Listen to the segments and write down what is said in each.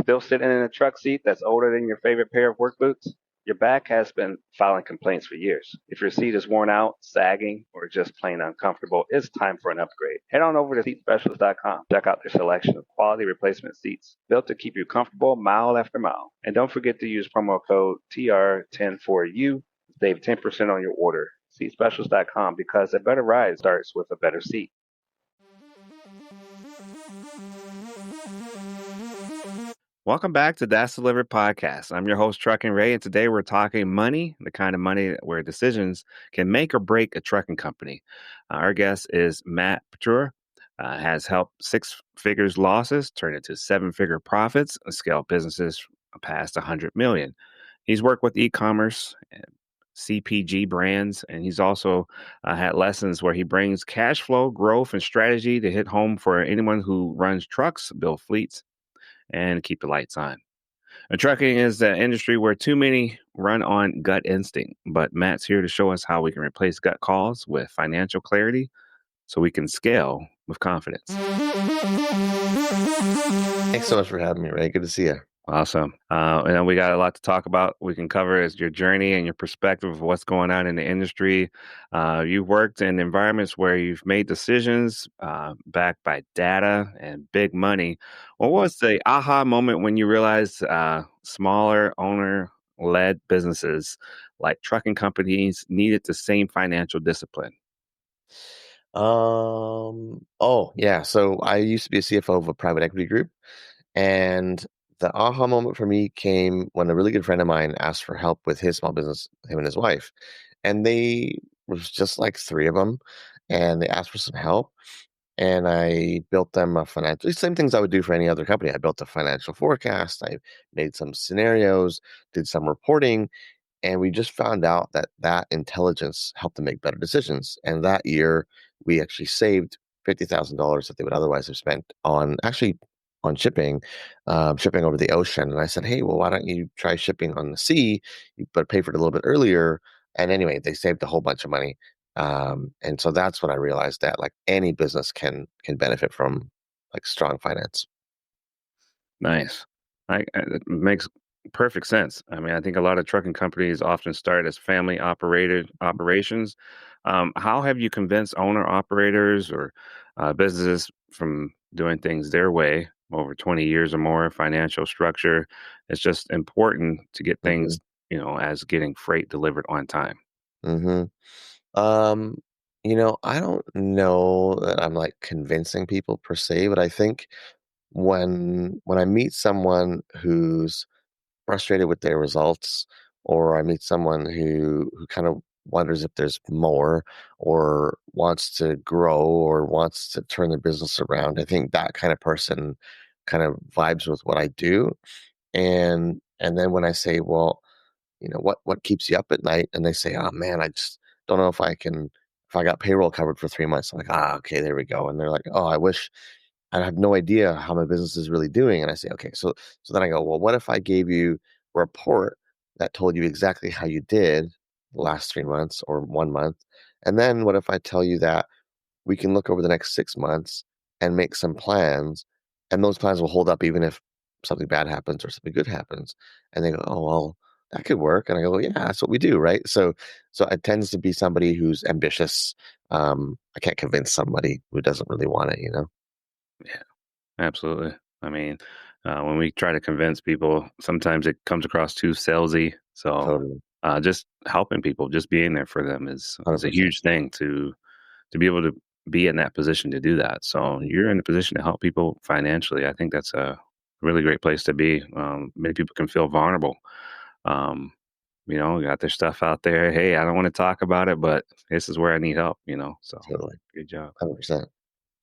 Still sitting in a truck seat that's older than your favorite pair of work boots? Your back has been filing complaints for years. If your seat is worn out, sagging, or just plain uncomfortable, it's time for an upgrade. Head on over to seatspecialist.com. Check out their selection of quality replacement seats built to keep you comfortable mile after mile. And don't forget to use promo code TR104U to save 10% on your order. Seatspecialist.com, because a better ride starts with a better seat. Welcome back to That's Delivered Podcast. I'm your host, Trucking Ray, and today we're talking money, the kind of money where decisions can make or break a trucking company. Our guest is Matt Putra, has helped six figures losses turn into seven-figure profits and scale businesses past 100 million. He's worked with e-commerce and CPG brands, and he's also had lessons where he brings cash flow, growth, and strategy to hit home for anyone who runs trucks, build fleets, and keep the lights on. And trucking is the industry where too many run on gut instinct, but Matt's here to show us how we can replace gut calls with financial clarity so we can scale with confidence. Thanks so much for having me, Ray. Good to see you. Awesome. And we got a lot to talk about. We can cover is your journey and your perspective of what's going on in the industry. You've worked in environments where you've made decisions backed by data and big money. What was the aha moment when you realized smaller owner-led businesses like trucking companies needed the same financial discipline? Oh, yeah. So I used to be a CFO of a private equity group, and the aha moment for me came when a really good friend of mine asked for help with his small business, him and his wife. And they was just like three of them, and they asked for some help. And I built them a financial, same things I would do for any other company. I built a financial forecast. I made some scenarios, did some reporting, and we just found out that that intelligence helped them make better decisions. And that year, we actually saved $50,000 that they would otherwise have spent on actually on shipping, shipping over the ocean. And I said, hey, well, why don't you try shipping on the sea, but pay for it a little bit earlier? And anyway, they saved a whole bunch of money. And so that's when I realized that like any business can benefit from like strong finance. Nice. It makes perfect sense. I mean, I think a lot of trucking companies often start as family operated operations. How have you convinced owner operators or businesses from doing things their way over 20 years or more? Financial structure, it's just important to get hmm things, as getting freight delivered on time. hmm Um, I don't know that I'm like convincing people per se, but I think when I meet someone who's frustrated with their results, or I meet someone who kind of wonders if there's more, or wants to grow, or wants to turn their business around, I think that kind of person kind of vibes with what I do. And then when I say, well, what keeps you up at night? And they say, oh man, I just don't know if I got payroll covered for 3 months. I'm like, okay, there we go. And they're like, oh, I have no idea how my business is really doing. And I say, okay, so then I go, well, what if I gave you a report that told you exactly how you did the last 3 months or 1 month? And then what if I tell you that we can look over the next 6 months and make some plans, and those plans will hold up even if something bad happens or something good happens. And they go, oh well, that could work. And I go, well, yeah, that's what we do, right? So it tends to be somebody who's ambitious. I can't convince somebody who doesn't really want it. Yeah, absolutely. I mean, when we try to convince people, sometimes it comes across too salesy. So Totally, just helping people, just being there for them is a 100%. huge thing to be able to be in that position to do that. So you're in a position to help people financially. I think that's a really great place to be. Many people can feel vulnerable. Um, got their stuff out there. Hey, I don't want to talk about it, but this is where I need help. So Totally, good job. 100%.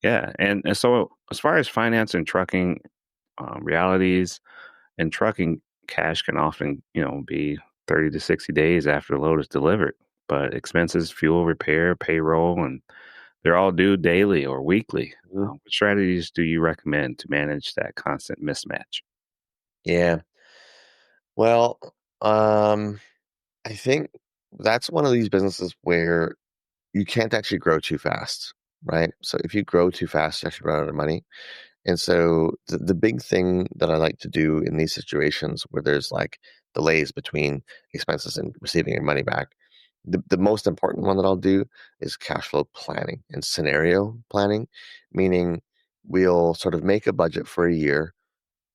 Yeah. And so as far as finance and trucking realities and trucking, cash can often, be 30 to 60 days after the load is delivered. But expenses, fuel, repair, payroll, and they're all due daily or weekly. Mhm. What strategies do you recommend to manage that constant mismatch? Yeah. Well, um, I think that's one of these businesses where you can't actually grow too fast, right? So if you grow too fast, you actually run out of money. And so the big thing that I like to do in these situations where there's like delays between expenses and receiving your money back, the most important one that I'll do is cash flow planning and scenario planning, meaning we'll sort of make a budget for a year.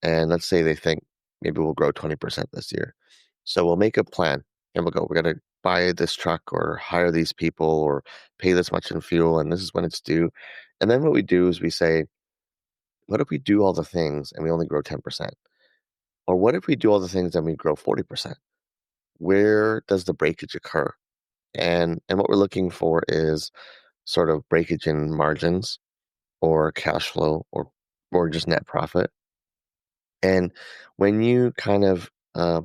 And let's say they think maybe we'll grow 20% this year. So we'll make a plan and we'll go, we're going to buy this truck or hire these people or pay this much in fuel. And this is when it's due. And then what we do is we say, what if we do all the things and we only grow 10%? Or what if we do all the things and we grow 40%? Where does the breakage occur? And what we're looking for is sort of breakage in margins or cash flow or just net profit. And when you kind of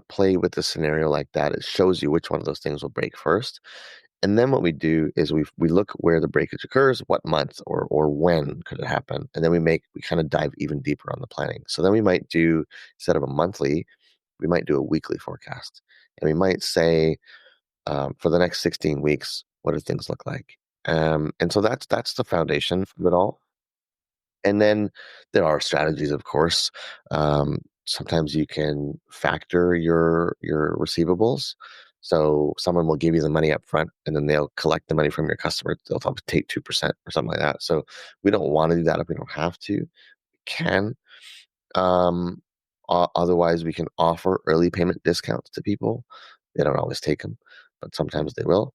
play with the scenario like that, it shows you which one of those things will break first. And then what we do is we look where the breakage occurs, what month or when could it happen, and then we kind of dive even deeper on the planning. So then we might do, instead of a monthly, we might do a weekly forecast, and we might say for the next 16 weeks, what do things look like? And so that's the foundation of it all. And then there are strategies, of course. Sometimes you can factor your receivables. So someone will give you the money up front, and then they'll collect the money from your customer. They'll take 2% or something like that. So we don't want to do that if we don't have to. We can. Otherwise, we can offer early payment discounts to people. They don't always take them, but sometimes they will.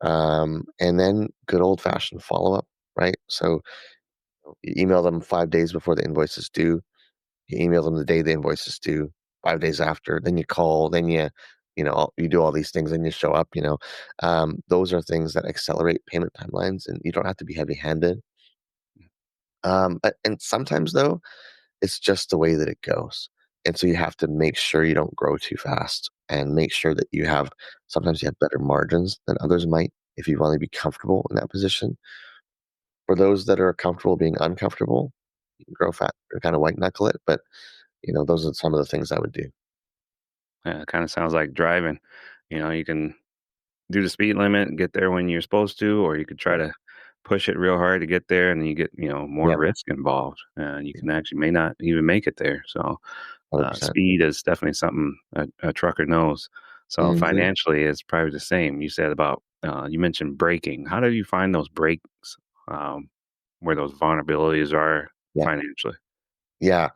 And then good old fashioned follow up, right? So you email them 5 days before the invoice is due. You email them the day the invoice is due, 5 days after. Then you call. Then you do all these things. Then you show up. Those are things that accelerate payment timelines, and you don't have to be heavy handed. And sometimes though, it's just the way that it goes. And so you have to make sure you don't grow too fast and make sure that sometimes you have better margins than others might if you want to be comfortable in that position. For those that are comfortable being uncomfortable, you can grow fat or kind of white knuckle it. But, those are some of the things I would do. Yeah, it kind of sounds like driving. You can do the speed limit and get there when you're supposed to, or you could try to push it real hard to get there, and then you get more Yep. risk involved, and you can actually may not even make it there. So 100%. speed is definitely something a trucker knows. So Hmm. financially, it's probably the same. You said about you mentioned braking. How do you find those breaks where those vulnerabilities are Yeah. financially? Yeah.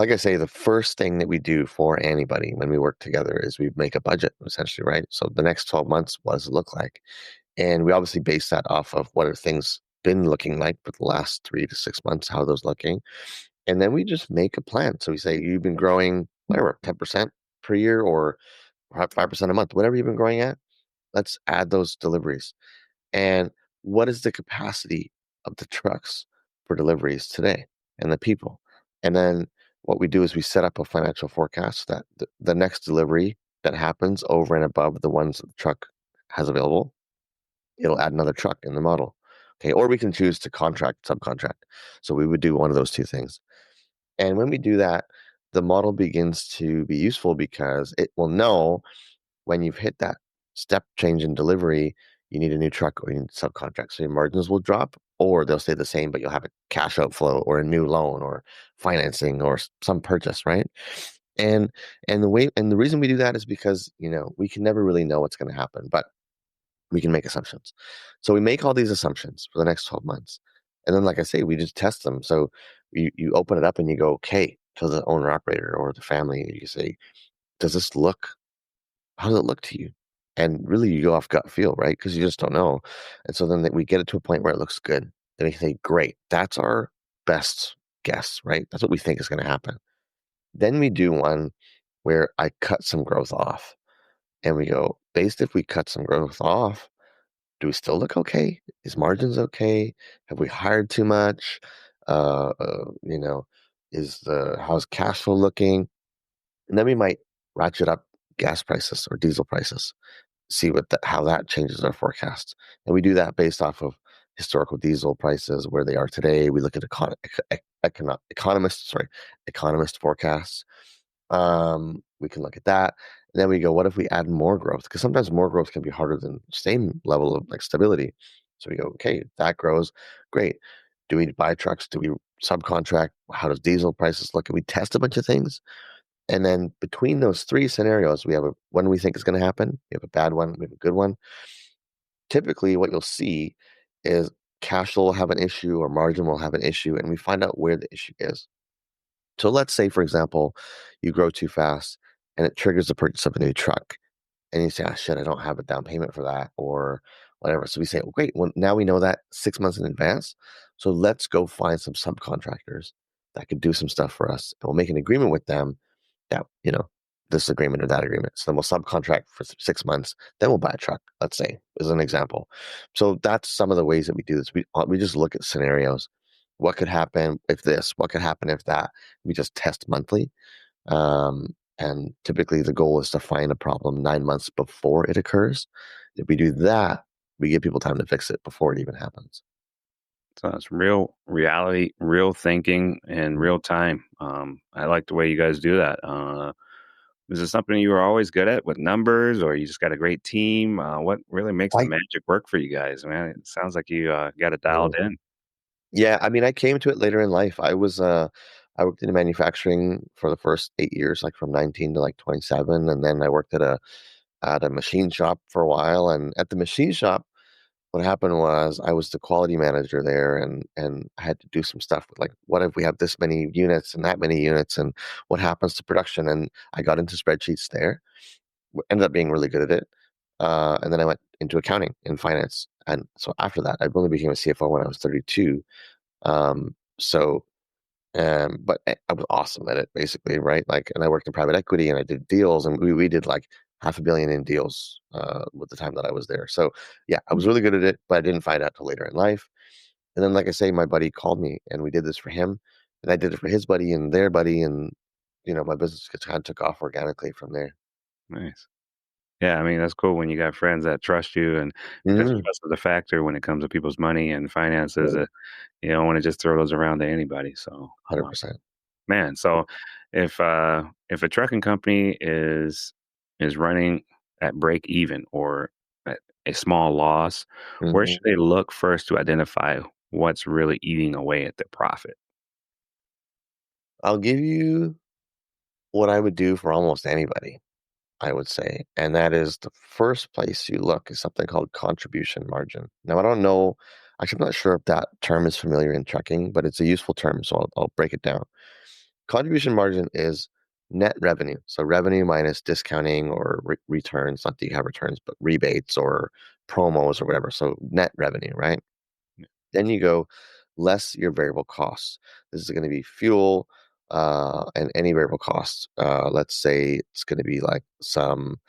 Like I say, the first thing that we do for anybody when we work together is we make a budget, essentially, right? So the next 12 months, what does it look like? And we obviously base that off of what are things been looking like for the last 3 to 6 months, how are those looking? And then we just make a plan. So we say, you've been growing, whatever, 10% per year or 5% a month, whatever you've been growing at, let's add those deliveries. And what is the capacity of the trucks for deliveries today and the people? And then what we do is we set up a financial forecast that the next delivery that happens over and above the ones that the truck has available, it'll add another truck in the model. Okay. Or we can choose to subcontract. So we would do one of those two things. And when we do that, the model begins to be useful because it will know when you've hit that step change in delivery, you need a new truck or you need subcontract. So your margins will drop or they'll stay the same, but you'll have a cash outflow or a new loan or financing or some purchase, right? And the reason we do that is because, we can never really know what's going to happen, but we can make assumptions. So we make all these assumptions for the next 12 months. And then, like I say, we just test them. So you open it up and you go, okay, to the owner operator or the family, you say, does this look how does it look to you? And really, you go off gut feel, right? Because you just don't know. And so then we get it to a point where it looks good. Then we say, great, that's our best guess, right? That's what we think is going to happen. Then we do one where I cut some growth off. And we go, based if we cut some growth off, do we still look okay? Is margins okay? Have we hired too much? Uh, uh, you know, how's cash flow looking? And then we might ratchet up gas prices or diesel prices, see how that changes our forecast. And we do that based off of historical diesel prices, where they are today. We look at economist forecasts. We can look at that. And then we go, what if we add more growth? Because sometimes more growth can be harder than same level of like stability. So we go, okay, that grows, great. Do we buy trucks? Do we subcontract? How does diesel prices look? And we test a bunch of things. And then between those three scenarios, we have a one we think is going to happen. We have a bad one. We have a good one. Typically, what you'll see is cash flow will have an issue or margin will have an issue, and we find out where the issue is. So let's say, for example, you grow too fast and it triggers the purchase of a new truck. And you say, oh, shit, I don't have a down payment for that or whatever. So we say, well, great. Well, now we know that 6 months in advance. So let's go find some subcontractors that could do some stuff for us. And we'll make an agreement with them that, this agreement or that agreement. So then we'll subcontract for 6 months. Then we'll buy a truck, let's say, as an example. So that's some of the ways that we do this. We just look at scenarios. What could happen if this? What could happen if that? We just test monthly. And typically the goal is to find a problem 9 months before it occurs. If we do that, we give people time to fix it before it even happens. So it's real reality, real thinking, and real time. I like the way you guys do that. Is this something you were always good at with numbers, or you just got a great team? What really makes the I magic work for you guys, man? It sounds like you got it dialed in. Yeah, I mean, I came to it later in life. I worked in manufacturing for the first 8 years, like from 19 to like 27, and then I worked at a machine shop for a while. And at the machine shop, what happened was I was the quality manager there, and I had to do some stuff with like, what if we have this many units and that many units, and what happens to production? And I got into spreadsheets there, ended up being really good at it. And then I went into accounting and finance. And so after that, I only became a CFO when I was 32. Um, so, but I was awesome at it, basically, right? Like, and I worked in private equity and I did deals, and we did like 500 million in deals with the time that I was there. So, yeah, I was really good at it, but I didn't find out till later in life. And then, like I say, my buddy called me, and we did this for him, and I did it for his buddy and their buddy, and my business just kind of took off organically from there. Nice. Yeah, I mean, that's cool when you got friends that trust you, and because Mm, trust is a factor when it comes to people's money and finances. right, You don't want to just throw those around to anybody. So, 100%. man, so if a trucking company is running at break even or at a small loss, where Mhm. should they look first to identify what's really eating away at their profit? I'll give you what I would do for almost anybody, I would say. And that is the first place you look is something called contribution margin. Now, I don't know, actually, I'm not sure if that term is familiar in trucking, but it's a useful term. So I'll break it down. Contribution margin is net revenue. So revenue minus discounting or returns, not that you have returns, but rebates or promos or whatever. So net revenue, right? Then you go less your variable costs. This is going to be fuel and any variable costs. Let's say it's going to be like some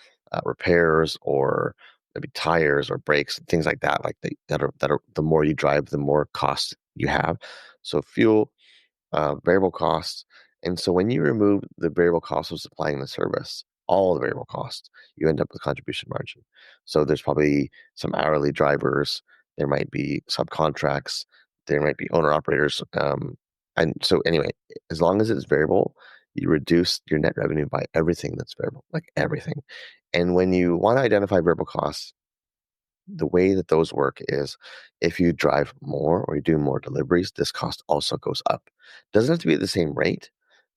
repairs or maybe tires or brakes, things like that. Like that are the more you drive, the more costs you have. So fuel, variable costs. And so when you remove the variable cost of supplying the service, all the variable costs, you end up with contribution margin. So there's probably some hourly drivers, there might be subcontracts, there might be owner operators. And so anyway, as long as it's variable, you reduce your net revenue by everything that's variable, like everything. And when you want to identify variable costs, the way that those work is if you drive more or you do more deliveries, this cost also goes up. Doesn't have to be at the same rate,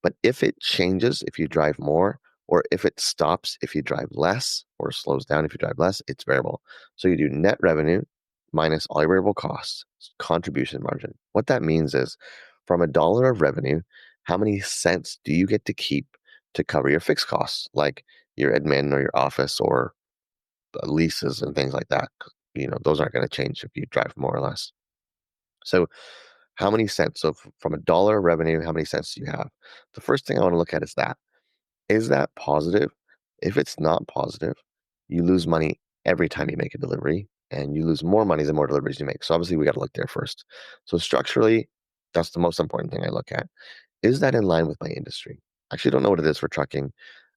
but if it changes if you drive more, or if it stops if you drive less, or slows down if you drive less, it's variable. So you do net revenue minus all your variable costs, contribution margin. What that means is from a dollar of revenue, how many cents do you get to keep to cover your fixed costs, like your admin or your office or leases and things like that. Those aren't going to change if you drive more or less. So, how many cents? So, from a dollar revenue, how many cents do you have? The first thing I want to look at is that. Is that positive? If it's not positive, you lose money every time you make a delivery, and you lose more money the more deliveries you make. So, obviously, we got to look there first. So, structurally, that's the most important thing I look at. Is that in line with my industry? I actually don't know what it is for trucking,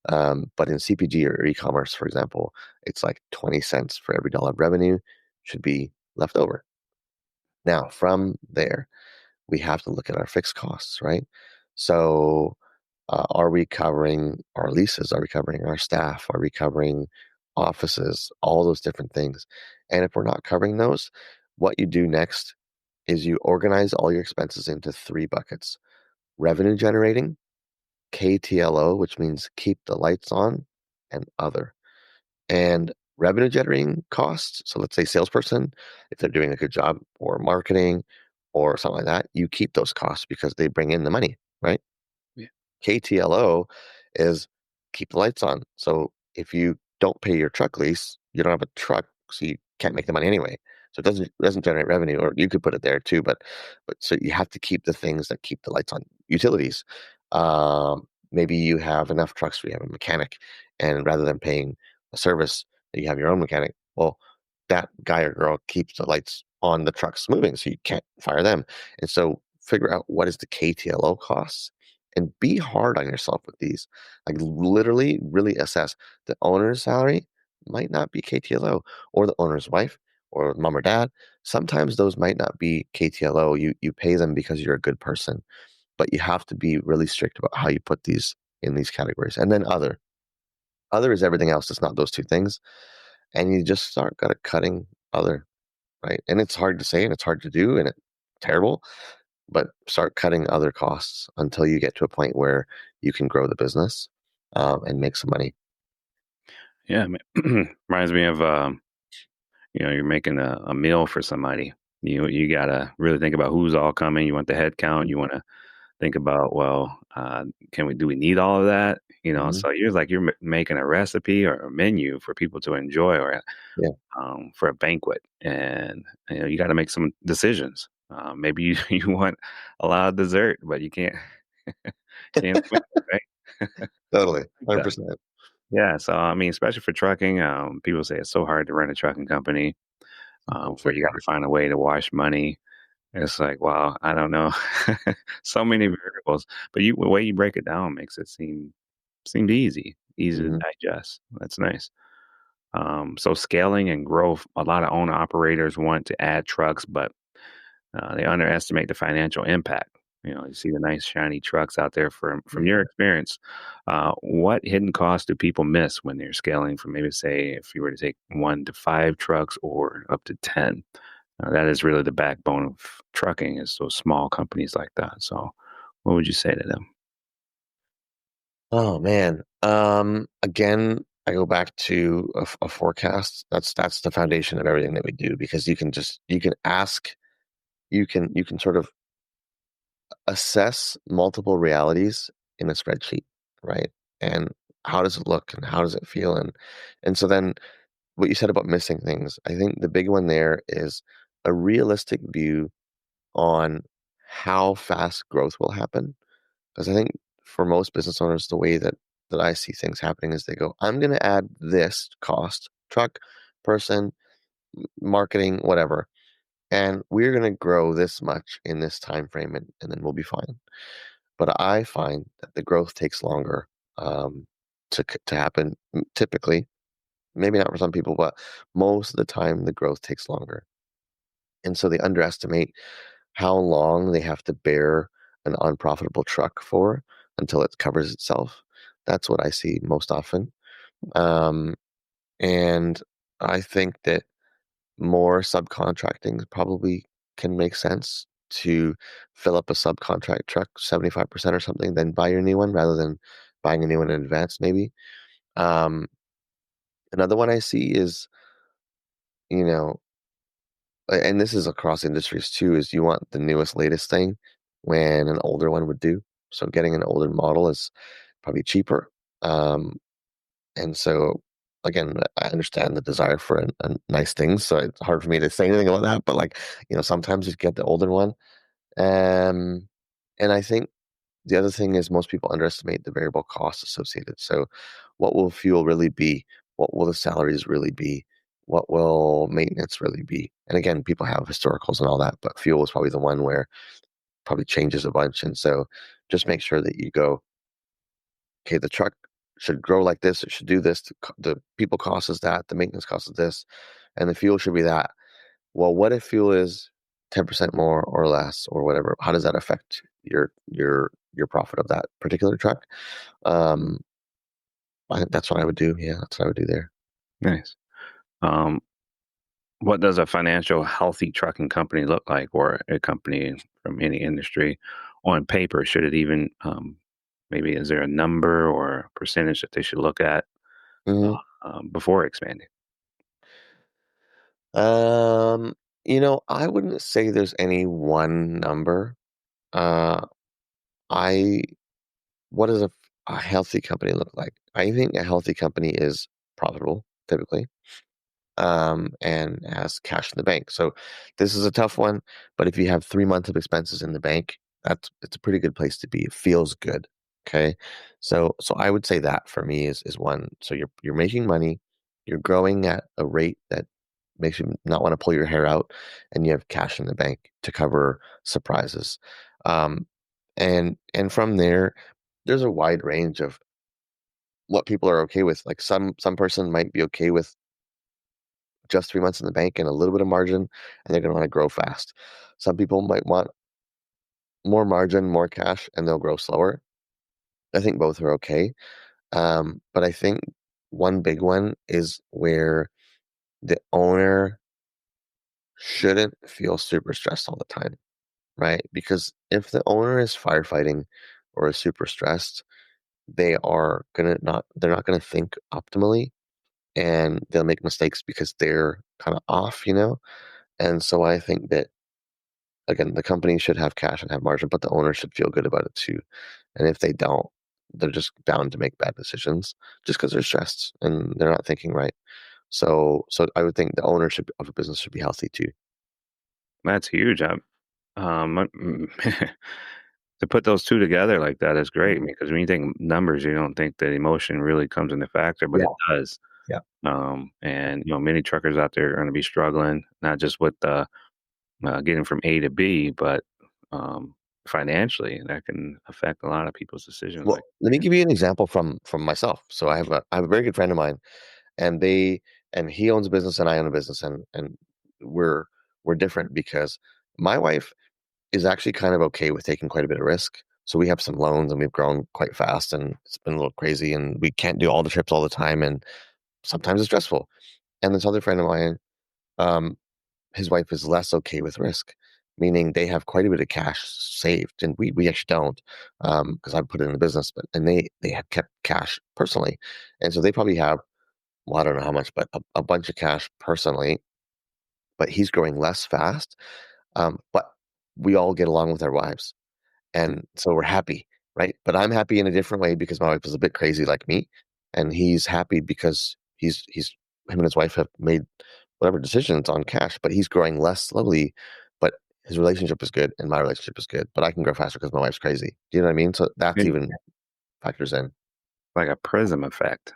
but in CPG or e-commerce, for example, it's like 20 cents for every dollar of revenue should be left over. Now, from there, we have to look at our fixed costs, right? So, are we covering our leases? Are we covering our staff? Are we covering offices? All those different things. And if we're not covering those, what you do next is you organize all your expenses into three buckets: revenue generating, KTLO, which means keep the lights on, and other. And revenue generating costs, so let's say salesperson, if they're doing a good job, or marketing or something like that, you keep those costs because they bring in the money, right? Yeah. KTLO is keep the lights on. So if you don't pay your truck lease, you don't have a truck, so you can't make the money anyway. So it doesn't generate revenue, or you could put it there too, but so you have to keep the things that keep the lights on. Utilities. Maybe you have enough trucks where you have a mechanic, and rather than paying a service, you have your own mechanic. Well, that guy or girl keeps the lights on the trucks moving, so you can't fire them. And so figure out what is the KTLO costs and be hard on yourself with these. Like literally, really assess the owner's salary might not be KTLO, or the owner's wife, or mom or dad. Sometimes those might not be KTLO. You pay them because you're a good person, but you have to be really strict about how you put these in these categories. And then other. Other is everything else that's not those two things. And you just start kind of cutting other, right? And it's hard to say and it's hard to do and it's terrible, but start cutting other costs until you get to a point where you can grow the business and make some money. Yeah, reminds me of you're making a meal for somebody. You gotta really think about who's all coming. You want the head count. You want to think about, well, do we need all of that? Hmm. So you're making a recipe or a menu for people to enjoy, or Yeah, for a banquet, and you got to make some decisions. Maybe you you want a lot of dessert, but you can't swing it, right? totally. Yeah. 100%. Yeah, so I mean, especially for trucking, people say it's so hard to run a trucking company, So where you freaking got to hard. find a way to wash money. It's like, wow, I don't know, so many variables. But the way you break it down makes it seemed easy to Hmm. digest. That's nice. So scaling and growth, a lot of owner operators want to add trucks, but they underestimate the financial impact. You see the nice shiny trucks out there. From your experience, what hidden costs do people miss when they're scaling from, maybe say, if you were to take 1 to 5 trucks or up to 10? That is really the backbone of trucking, is those small companies like that. So, what would you say to them? Oh man. Again, I go back to a forecast. That's the foundation of everything that we do, because you can ask, you can sort of assess multiple realities in a spreadsheet, right? And how does it look and how does it feel? And so then what you said about missing things, I think the big one there is a realistic view on how fast growth will happen. Because I think for most business owners, the way that I see things happening is they go, I'm going to add this cost, truck, person, marketing, whatever, and we're going to grow this much in this time frame, and then we'll be fine. But I find that the growth takes longer um, to happen. Typically, maybe not for some people, but most of the time, the growth takes longer, and so they underestimate how long they have to bear an unprofitable truck for until it covers itself. That's what I see most often. Um, and I think that more subcontracting probably can make sense, to fill up a subcontract truck 75% or something, then buy your new one rather than buying a new one in advance, maybe. Um, Another one I see is, you know, and this is across industries too, is you want the newest, latest thing when an older one would do. So getting an older model is probably cheaper. Um, and so, again, I understand the desire for a nice things. So it's hard for me to say anything about that. But like, sometimes you get the older one. Um, and I think the other thing is most people underestimate the variable costs associated. So, what will fuel really be? What will the salaries really be? What will maintenance really be? And again, people have historicals and all that, but fuel is probably the one where probably changes a bunch. And so, just make sure that you go, okay, the truck should grow like this. It should do this. The people cost is that. The maintenance cost is this, and the fuel should be that. Well, what if fuel is 10% more or less or whatever? How does that affect your profit of that particular truck? Um, I think that's what I would do. Yeah, that's what I would do there. Nice. Um, What does a financial healthy trucking company look like, or a company from any industry on paper? Should it even maybe is there a number or percentage that they should look at Mhm. before expanding? Um, I wouldn't say there's any one number. Uh, I what does a healthy company look like? I think a healthy company is profitable, typically, and has cash in the bank. So this is a tough one, but if you have 3 months of expenses in the bank, it's a pretty good place to be. It feels good. Okay. So I would say that for me is one. So you're making money, you're growing at a rate that makes you not want to pull your hair out, and you have cash in the bank to cover surprises. Um, and from there, there's a wide range of what people are okay with. Like some person might be okay with just 3 months in the bank and a little bit of margin, and they're going to want to grow fast. Some people might want more margin, more cash, and they'll grow slower. I think both are okay. But I think one big one is where the owner shouldn't feel super stressed all the time, right? Because if the owner is firefighting or is super stressed, they're not gonna think optimally, and they'll make mistakes because they're kind of off. And so I think that again, the company should have cash and have margin, but the owner should feel good about it too. And if they don't, they're just bound to make bad decisions just because they're stressed and they're not thinking right. So I would think the ownership of a business should be healthy too. That's huge. To put those two together like that is great because when you think numbers, you don't think that emotion really comes into factor, but it Yeah, does. yeah. And many truckers out there are going to be struggling, not just with getting from A to B, but financially, and that can affect a lot of people's decisions. Like, Well, let me give you an example from myself. So I have a very good friend of mine, and he owns a business and I own a business, and we're we're different because my wife is actually kind of okay with taking quite a bit of risk. So we have some loans and we've grown quite fast, and it's been a little crazy, and we can't do all the trips all the time, and sometimes it's stressful. And this other friend of mine, um, his wife is less okay with risk, meaning they have quite a bit of cash saved, and we actually don't, because I put it in the business, but and they have kept cash personally, and so they probably have, well, I don't know how much, but a bunch of cash personally. But he's growing less fast, but we all get along with our wives. And so we're happy, right? But I'm happy in a different way because my wife is a bit crazy like me, and he's happy because he's him and his wife have made whatever decisions on cash, but he's growing less slowly, but his relationship is good and my relationship is good, but I can grow faster because my wife's crazy. Do you know what I mean? So that's maybe even factors in. like a prism effect.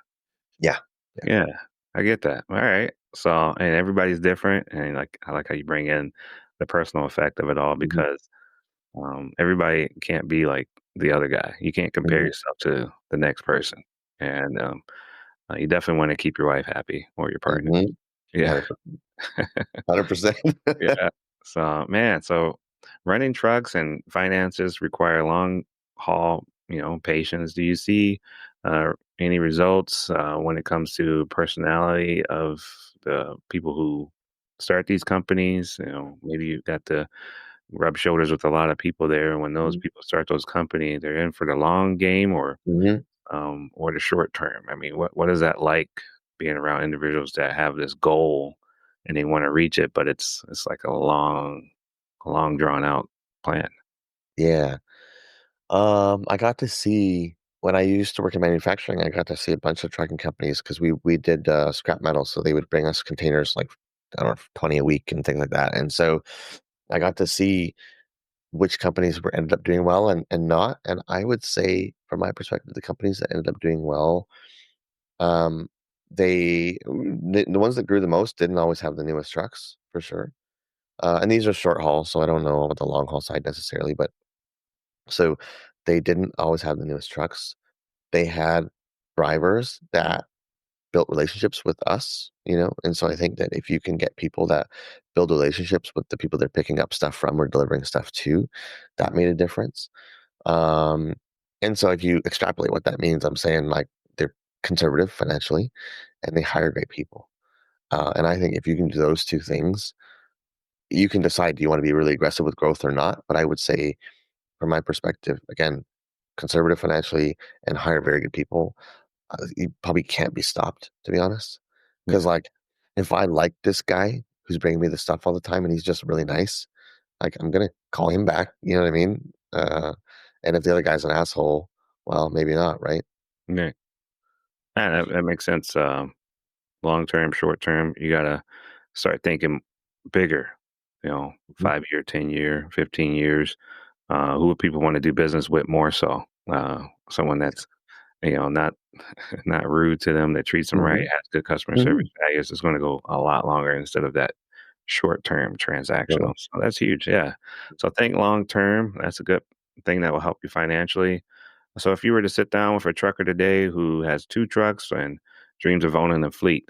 Yeah. Yeah. Yeah, I get that. All right. So, and everybody's different, and like I like how you bring in the personal effect of it all Mhm. because everybody can't be like the other guy. You can't compare Mhm. yourself to the next person, and you definitely want to keep your wife happy or your partner. Mhm. Yeah, 100%. yeah. So, man, so running trucks and finances require long haul, patience. Do you see any results when it comes to personality of the people who start these companies? Maybe you got to rub shoulders with a lot of people there. When those people start those companies, they're in for the long game Mhm. or the short term. I mean, what is that like being around individuals that have this goal and they want to reach it, but it's like a long drawn out plan. Yeah. I got to see when I used to work in manufacturing, I got to see a bunch of trucking companies because we did scrap metal, so they would bring us containers like I don't know 20 a week and things like that. And so I got to see which companies were ended up doing well and not. And I would say, from my perspective, the companies that ended up doing well, um, the ones that grew the most didn't always have the newest trucks for sure. And these are short haul, so I don't know about the long haul side necessarily, but so they didn't always have the newest trucks. They had drivers that built relationships with us. And so I think that if you can get people that build relationships with the people they're picking up stuff from or delivering stuff to, that made a difference. Um, and so if you extrapolate what that means, I'm saying like they're conservative financially and they hire great people. And I think if you can do those two things, you can decide, do you want to be really aggressive with growth or not? But I would say, from my perspective, again, conservative financially and hire very good people. You probably can't be stopped, to be honest. Because Yeah. like, if I like this guy who's bringing me the stuff all the time and he's just really nice, like I'm gonna call him back. You know what I mean? And if the other guy's an asshole, well, maybe not, right? Yeah. That makes sense. Long term, short term, you gotta start thinking bigger. You know, Mhm. 5 year, 10 year, 15 years. Who would people want to do business with more so? Someone that's not not rude to them, that treats them right, Mhm. has good customer service Mhm. values is going to go a lot longer instead of that short term transactional. Totally. So that's huge. Yeah. So think long term. That's a good thing that will help you financially. So if you were to sit down with a trucker today who has two trucks and dreams of owning a fleet,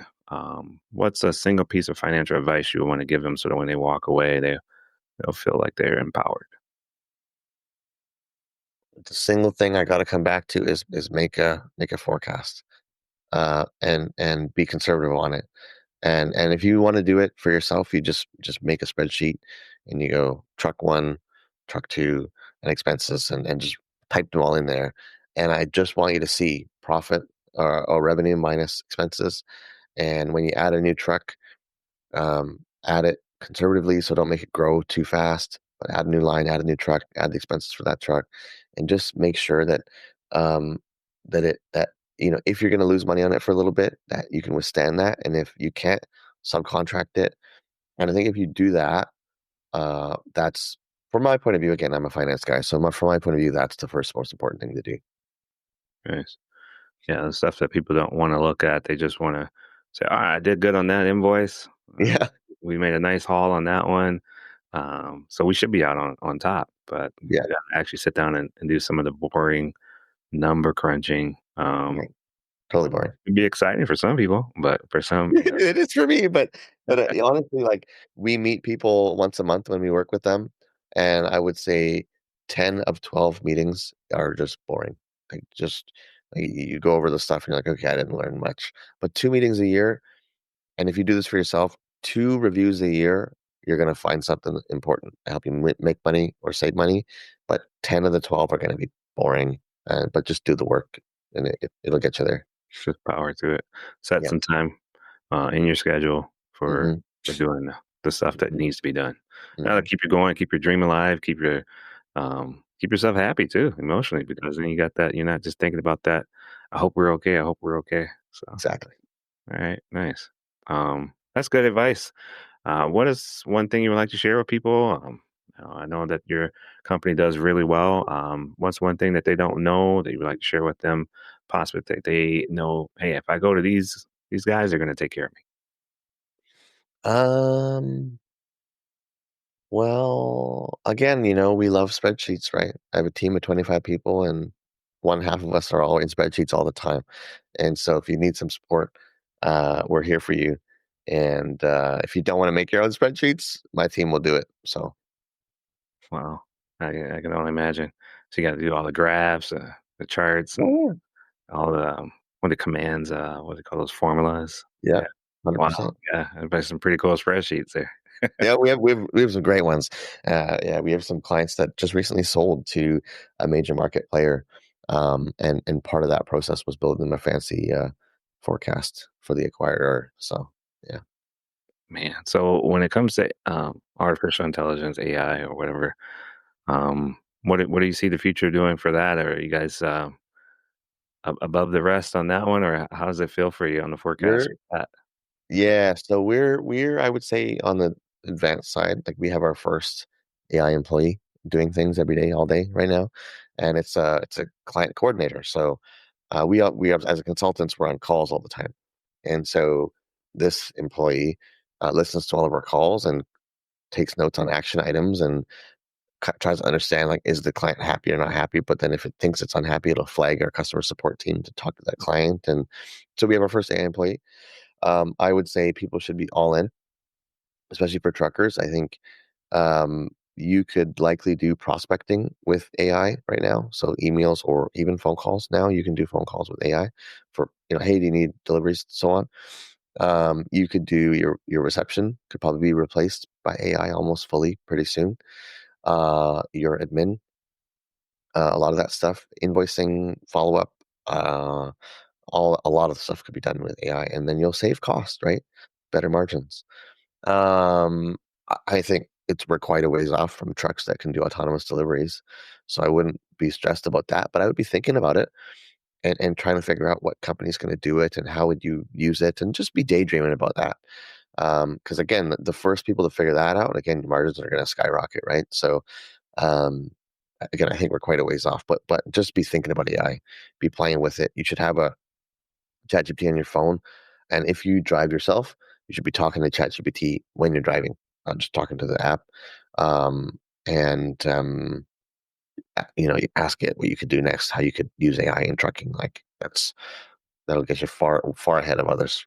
what's a single piece of financial advice you would want to give them so that when they walk away, they'll feel like they're empowered? The single thing I got to come back to is make a forecast, and be conservative on it. And if you want to do it for yourself, you just make a spreadsheet and you go truck one, truck two, and expenses, and just type them all in there. And I just want you to see profit, or revenue minus expenses. And when you add a new truck, add it conservatively, so don't make it grow too fast. But add a new line, add a new truck, add the expenses for that truck, and just make sure that um, that if you're going to lose money on it for a little bit, that you can withstand that, and if you can't, subcontract it. And I think if you do that, that's from my point of view. Again, I'm a finance guy, so from my point of view, that's the first most important thing to do. Nice. Yeah, the stuff that people don't want to look at. They just want to say, "All right, I did good on that invoice. Uh, Yeah, we made a nice haul on that one." So we should be out on top. But you yeah, got to actually sit down and do some of the boring number crunching. right. Totally boring. It'd be exciting for some people, but for some, It is for me, but honestly, like, we meet people once a month when we work with them, and I would say 10 of 12 meetings are just boring. Like, just like, you go over the stuff and you're like, "Okay, I didn't learn much." But 2 meetings a year, and if you do this for yourself, 2 reviews a year, you're gonna find something important to help you make money or save money, but 10 of the 12 are gonna be boring, but just do the work, and it'll get you there. just power to it. Set Yeah. some time in your schedule for Mhm. doing the stuff that Mhm. needs to be done. That'll Mhm. keep you going, keep your dream alive, keep yourself happy too emotionally because then you got that. You're not just thinking about that. I hope we're okay. I hope we're okay. So, all Exactly. right, nice. That's good advice. What is one thing you would like to share with people? I know that your company does really well. What's one thing that they don't know that you would like to share with them? Possibly that they know, hey, if I go to these guys, they're going to take care of me. Um, well, again, we love spreadsheets, right? I have a team of 25 people, and one half of us are all in spreadsheets all the time. And so if you need some support, we're here for you. And if you don't want to make your own spreadsheets, my team will do it. So, Wow, I can only imagine. So you got to do all the graphs, the charts, and oh, all the what the commands. What do they call those formulas? yeah, Yeah. Wow. 100%. Yeah, there's some pretty cool spreadsheets there. Yeah, we have some great ones. Yeah, we have some clients that just recently sold to a major market player, and part of that process was building them a fancy forecast for the acquirer. So, yeah. Man, so when it comes to artificial intelligence, AI, or whatever, what do you see the future doing for that? Are you guys above the rest on that one, or how does it feel for you on the forecast We're with that? Yeah, so we're I would say on the advanced side. Like, we have our first AI employee doing things every day, all day right now, and it's a client coordinator. So we have, as a consultants, we're on calls all the time, and so this employee listens to all of our calls and takes notes on action items, and tries to understand, like, is the client happy or not happy. But then if it thinks it's unhappy, it'll flag our customer support team to talk to that client. And so we have our first AI employee. I would say people should be all in, especially for truckers. I think you could likely do prospecting with AI right now. So emails or even phone calls. Now you can do phone calls with AI for, hey, do you need deliveries, so on. You could do your reception could probably be replaced by AI almost fully pretty soon. Your admin, a lot of that stuff, invoicing, follow up, uh, a lot of the stuff could be done with AI, and then you'll save cost, right? Better margins. I think we're quite a ways off from trucks that can do autonomous deliveries, so I wouldn't be stressed about that, but I would be thinking about it and trying to figure out what company's going to do it and how would you use it, and just be daydreaming about that. Because again, the first people to figure that out, again, your margins are going to skyrocket, right? So um, again, I think we're quite a ways off, but just be thinking about AI, be playing with it. You should have a ChatGPT on your phone, and if you drive yourself, you should be talking to ChatGPT when you're driving, not just talking to the app. Um, and you ask it what you could do next, how you could use AI in trucking. Like that'll get you far ahead of others.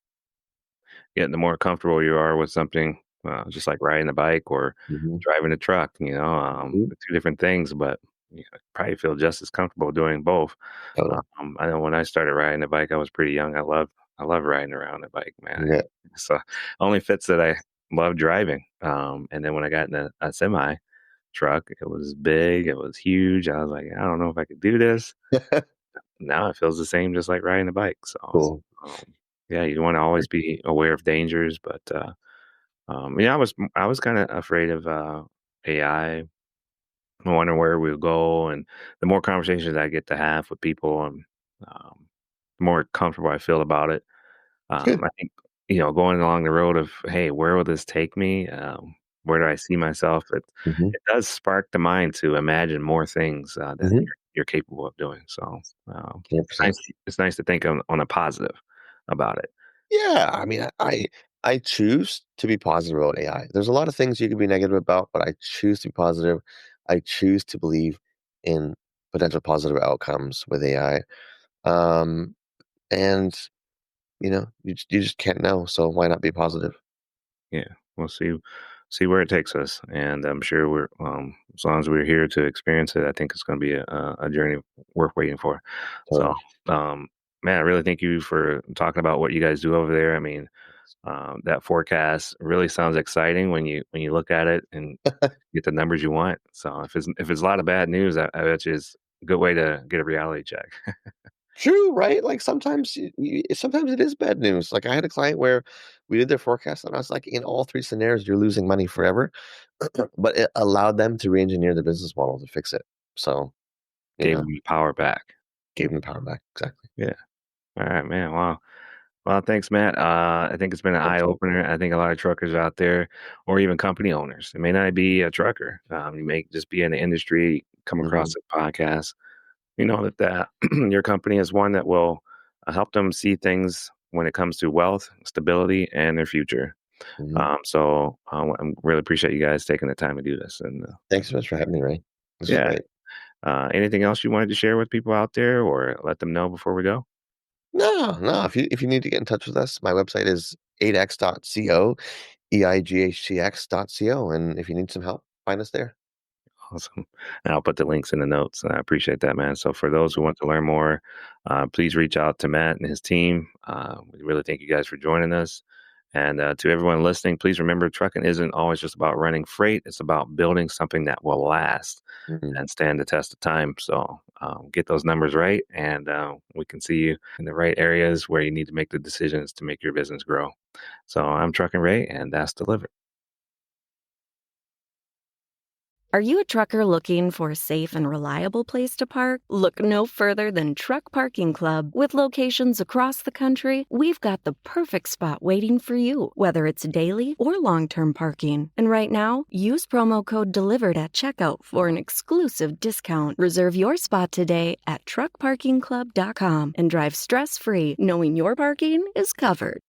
Yeah, the more comfortable you are with something, just like riding a bike or Hmm. driving a truck, the two different things, but probably feel just as comfortable doing both. Totally. I know when I started riding a bike, I was pretty young. I love riding around a bike, man. Yeah. So only fits that I love driving. And then when I got in a semi truck, it was big, it was huge. I was like, I don't know if I could do this. Now it feels the same, just like riding a bike. So, Cool. um, yeah, you want to always be aware of dangers, but yeah, I was kind of afraid of AI. I wonder where we'll go, and the more conversations I get to have with people, and um, the more comfortable I feel about it. Good. I think going along the road of, hey, where will this take me? Where do I see myself? Hmm. It does spark the mind to imagine more things that Hmm. you're capable of doing. So it's 100%. nice. It's nice to think on a positive about it. Yeah, I mean, I choose to be positive about AI. There's a lot of things you can be negative about, but I choose to be positive. I choose to believe in potential positive outcomes with AI. Um, and you just can't know. So why not be positive? Yeah, we'll see where it takes us, and I'm sure we're as long as we're here to experience it, I think it's going to be a journey worth waiting for. So, Totally. um, man, I really thank you for talking about what you guys do over there. I mean, that forecast really sounds exciting when you look at it and get the numbers you want. So if it's a lot of bad news, I bet you it's a good way to get a reality check. True, right? Like sometimes it is bad news. Like I had a client where we did their forecast, and I was like, in all three scenarios, you're losing money forever. But it allowed them to re-engineer the business model to fix it. So, you Gave know, them the power back. gave them the power back. Exactly. Yeah. All right, man. Wow. Well, thanks, Matt. I think it's been an eye Absolutely. opener. I think a lot of truckers out there, or even company owners, it may not be a trucker. You may just be in the industry, come across Hmm. a podcast. That your company is one that will help them see things when it comes to wealth, stability, and their future. Hmm. I really appreciate you guys taking the time to do this. And Thanks so much for having me, Ray. This was yeah, great. anything else you wanted to share with people out there, or let them know before we go? No, no. If you need to get in touch with us, my website is 8x.co, eighhtx.co. And if you need some help, find us there. Awesome. And I'll put the links in the notes. I appreciate that, man. So for those who want to learn more, please reach out to Matt and his team. We really thank you guys for joining us. And to everyone listening, please remember trucking isn't always just about running freight. It's about building something that will last Mhm. and stand the test of time. So get those numbers right, and we can see you in the right areas where you need to make the decisions to make your business grow. So I'm Trucking Ray, and that's delivered. Are you a trucker looking for a safe and reliable place to park? Look no further than Truck Parking Club. With locations across the country, we've got the perfect spot waiting for you, whether it's daily or long-term parking. And right now, use promo code DELIVERED at checkout for an exclusive discount. Reserve your spot today at truckparkingclub.com and drive stress-free, knowing your parking is covered.